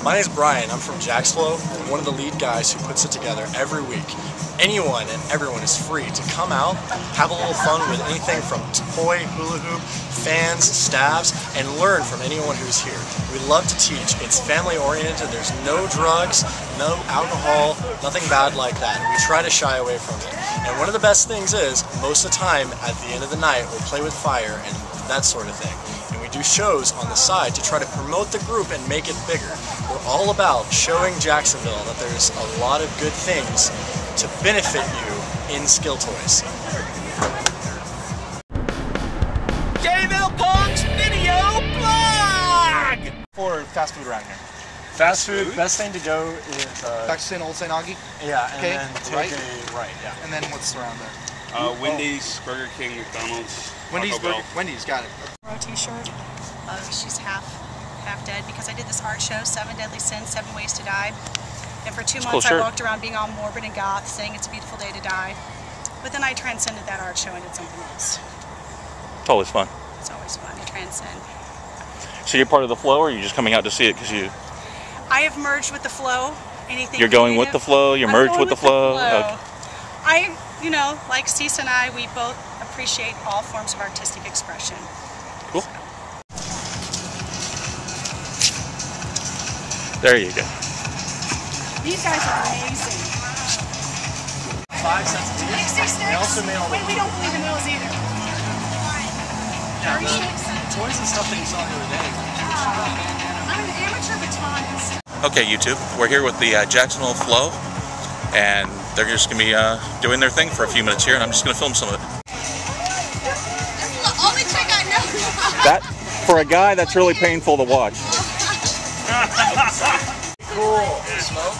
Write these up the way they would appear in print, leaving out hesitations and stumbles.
My name is Brian. I'm from Jax Flow, and one of the lead guys who puts it together every week. Anyone and everyone is free to come out, have a little fun with anything from toy, hula hoop, fans, staffs, and learn from anyone who's here. We love to teach. It's family oriented. There's no drugs, no alcohol, nothing bad like that. We try to shy away from it. And one of the best things is, most of the time at the end of the night, we'll play with fire and that sort of thing. And we do shows on the side to try to promote the group and make it bigger. We're all about showing Jacksonville that there's a lot of good things to benefit you in skill toys. Jville Punk's video blog! For fast food around here. Fast food, best thing to go is Back to Old St. Augie? yeah, and okay, then take right? a right, yeah. And then what's around there? Wendy's, Burger King, McDonald's, Wendy's, got it. T-shirt. She's half dead because I did this art show, 7 Deadly Sins, 7 Ways to Die. And for 2 months I walked around being all morbid and goth, saying it's a beautiful day to die. But then I transcended that art show and did something else. It's always fun. It's always fun to transcend. So you're part of the flow, or are you just coming out to see it because you... I have merged with the flow. Anything You're going with the flow? You're merged with the flow? Okay. I, you know, like Cece and I, we both appreciate all forms of artistic expression. Cool. There you go. These guys are amazing. 5 cents a piece. 60 sticks? They also mail Wait, we don't believe in those either. yeah, the toys and stuff that you saw the other day. I'm an amateur batonist. Okay, YouTube, we're here with the Jacksonville Flow, and they're just going to be doing their thing for a few minutes here, and I'm just going to film some of it. That's the only trick I know. That, for a guy, that's really painful to watch. Cool. Smoke?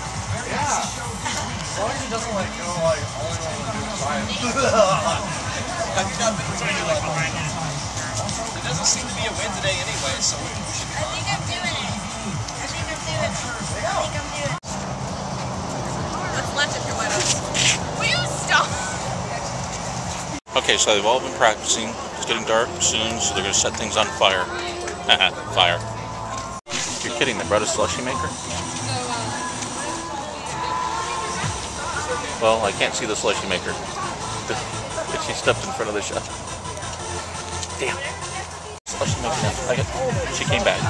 Yeah. As long as it doesn't like go like all I want to do is buy it. It doesn't seem to be a win today anyway, so we should be fine. I think I'm doing it. What's left of your widows? Will you stop? Okay, so they've all been practicing. It's getting dark soon, so they're going to set things on fire. Fire. You're kidding, they brought a slushy maker? Well, I can't see the slushy maker. She stepped in front of the shot. Damn. Slushy maker. She came back.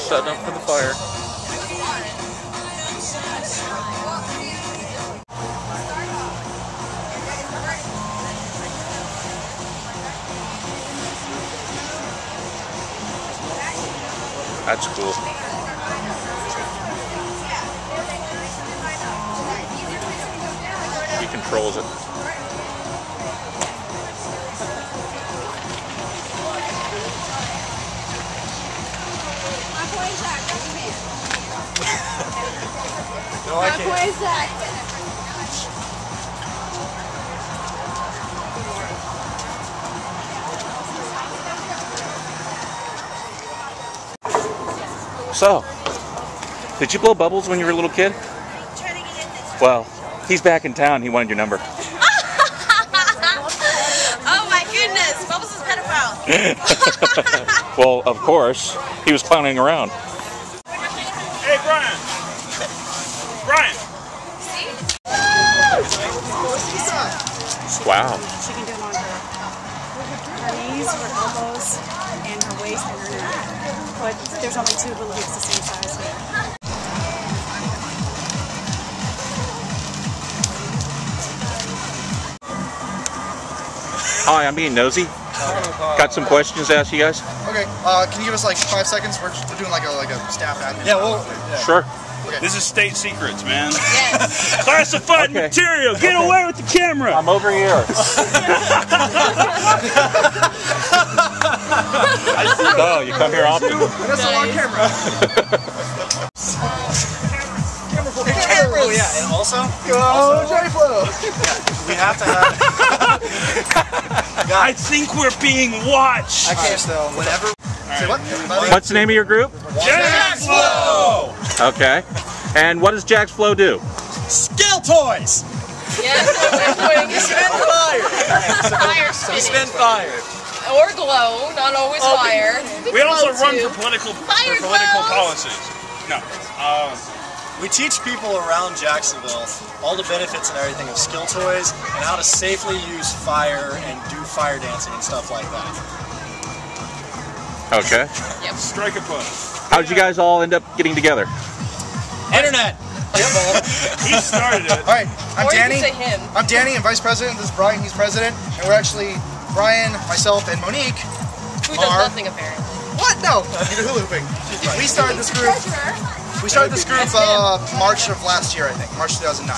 Setting up for the fire. That's cool. He controls it. No, I can't. So, did you blow bubbles when you were a little kid? Well, he's back in town. He wanted your number. Oh my goodness, Bubbles is pedophile. Well, of course. He was clowning around. Hey, Brian! Brian! Wow. She can do them on her knees, her elbows, and her waist and her neck. But there's only 2 hula hoops the same size here. Hi, I'm being nosy. Got some questions to ask you guys? Okay, can you give us like 5 seconds? We're doing like a staff admin. Yeah, well, Sure. Okay. This is state secrets, man. Yes. Classified material! Get away with the camera! I'm over here. Oh, you come here often? That's a long camera. oh yeah, and also, Jville! we have to have. I think we're being watched! I can't though. Whenever. Say what? Everybody? What's the name of your group? Jax Flow! Okay. And what does Jax Flow do? Skill toys! Yes, we're doing Spin fire. fire We spinning. spin fire. Or glow, not always fire. We also Glow, run too. for political Fire policies. No. We teach people around Jacksonville all the benefits and everything of skill toys and how to safely use fire and do fire dancing and stuff like that. Okay. Strike a pose. How did you guys all end up getting together? Internet! He started it. All right, I'm Or you Danny. can say him. I'm Danny. I'm vice president. This is Brian. He's president. And we're actually Brian, myself, and Monique. Who does nothing apparently. What? No, you're hula hooping. We started this group. We started this group March of last year, I think, March 2009.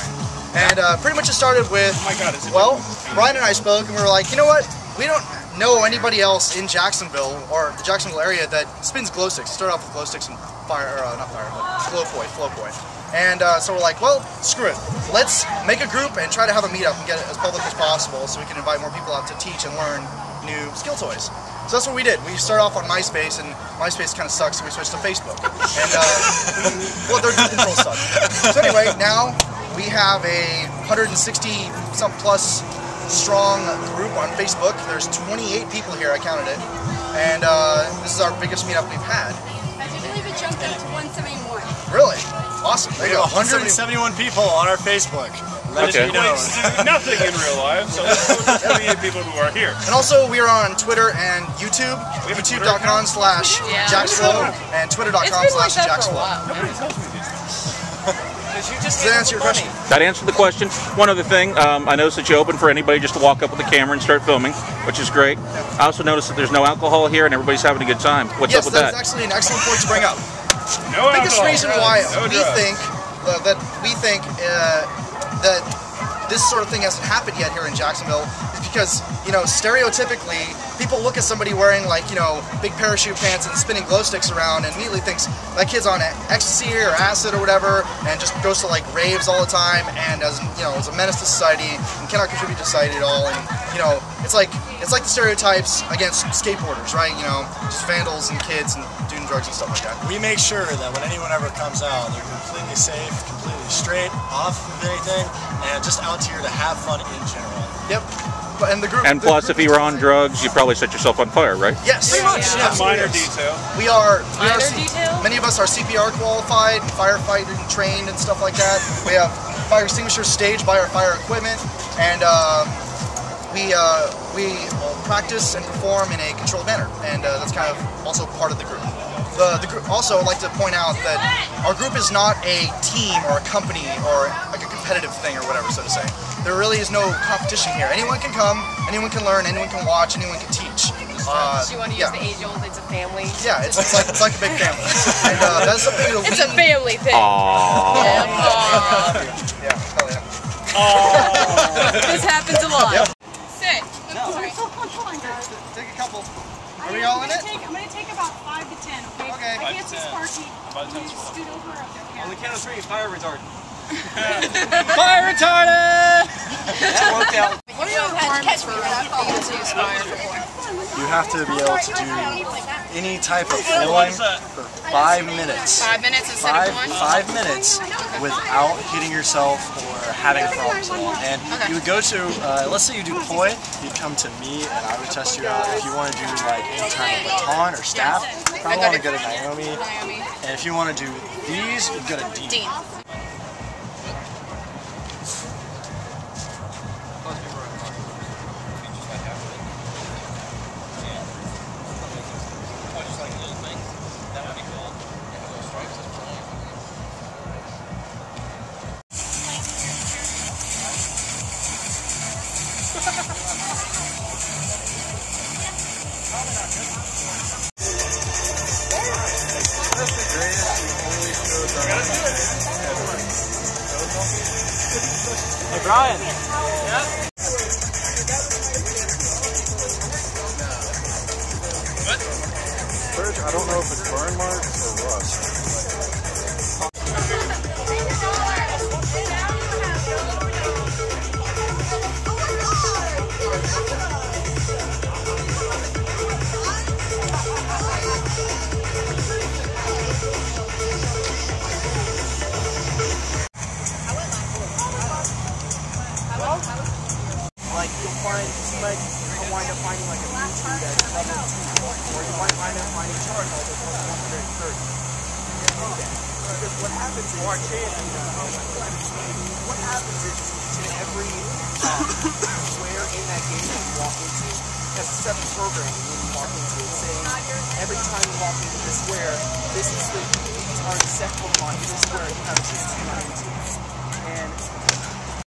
And pretty much it started with, Oh my God, is it well, Brian and I spoke and we were like, you know what? We don't know anybody else in Jacksonville or the Jacksonville area that spins glow sticks. Started off with glow sticks and fire, or not fire, but flow point. And so we're like, well, screw it. Let's make a group and try to have a meetup and get it as public as possible so we can invite more people out to teach and learn new skill toys. So that's what we did. We started off on MySpace, and MySpace kind of sucks, so we switched to Facebook. And, well, their control sucks. So anyway, now we have a 160-some plus strong group on Facebook. There's 28 people here, I counted it. And this is our biggest meetup we've had. I do believe it jumped up to 171. Really? Awesome. There We you go. have 171 people on our Facebook. Let Okay. it be known. Nothing in real life, so let's go to 28 people who are here. And also, we are on Twitter and YouTube. YouTube.com/Jax Flow and It's been like that Twitter.com/Jax for a Flow. while. Does that answer your question? That answered the question. One other thing, I noticed that you opened for anybody just to walk up with a camera and start filming, which is great. I also noticed that there's no alcohol here and everybody's having a good time. What's Yes, up with that's that? actually an excellent point to bring up. No The biggest alcohol. reason why No we drugs. think that this sort of thing hasn't happened yet here in Jacksonville is because, you know, stereotypically, people look at somebody wearing, like, you know, big parachute pants and spinning glow sticks around and immediately thinks that kid's on ecstasy or acid or whatever and just goes to, like, raves all the time and, as you know, is a menace to society and cannot contribute to society at all. And, you know, it's like the stereotypes against skateboarders, right? You know, just vandals and kids and doing drugs and stuff like that. We make sure that when anyone ever comes out, they're completely safe, completely straight, off of anything, and just out here to have fun in general. Yep. And the group. And plus, if you were on drugs, you'd probably set yourself on fire, right? Yes. Pretty much, yeah. Minor detail. We are Minor detail? Many of us are CPR qualified, firefighting trained, and stuff like that. We have fire extinguishers staged by our fire equipment, and we practice and perform in a controlled manner, and that's kind of also part of the group. The group also, I'd like to point out that our group is not a team or a company or like a competitive thing or whatever, so to say. There really is no competition here. Anyone can come, anyone can learn, anyone can watch, anyone can teach. Do you want to use the age-old, it's a family? Yeah, it's like a big family. And that's something that It's a family thing. Aww. Yeah, hell yeah. This happens a lot. Sit. Take a couple. Are we all in it? I'm going to take about 5 to 10, okay? Okay. I can't see Sparky. Can you scoot over up there? On the count of 3, fire retardant. Fire retardant! That worked out. What are your requirements for being able to use fire before? You have to be able to do any type of flowing for 5 minutes. 5 minutes instead of 1? 5 minutes without hitting yourself or having problems at all. And you would go to, let's say you do poi, you'd come to me and I would test you out. If you want to do like any kind of baton or staff, you probably want to go to Naomi. And if you want to do these, you'd go to Dean. Hey, Brian. I don't know if it's burn marks or rust. might wind up finding like a Mewtwo that's level 2, or you might wind up finding Charizard that's level 130. Because what happens is, in every square in that game that you walk into, has a separate programming when you walk into it, saying every time you walk into this square, these are the set Pokemon in this square, you have to choose 2 into. And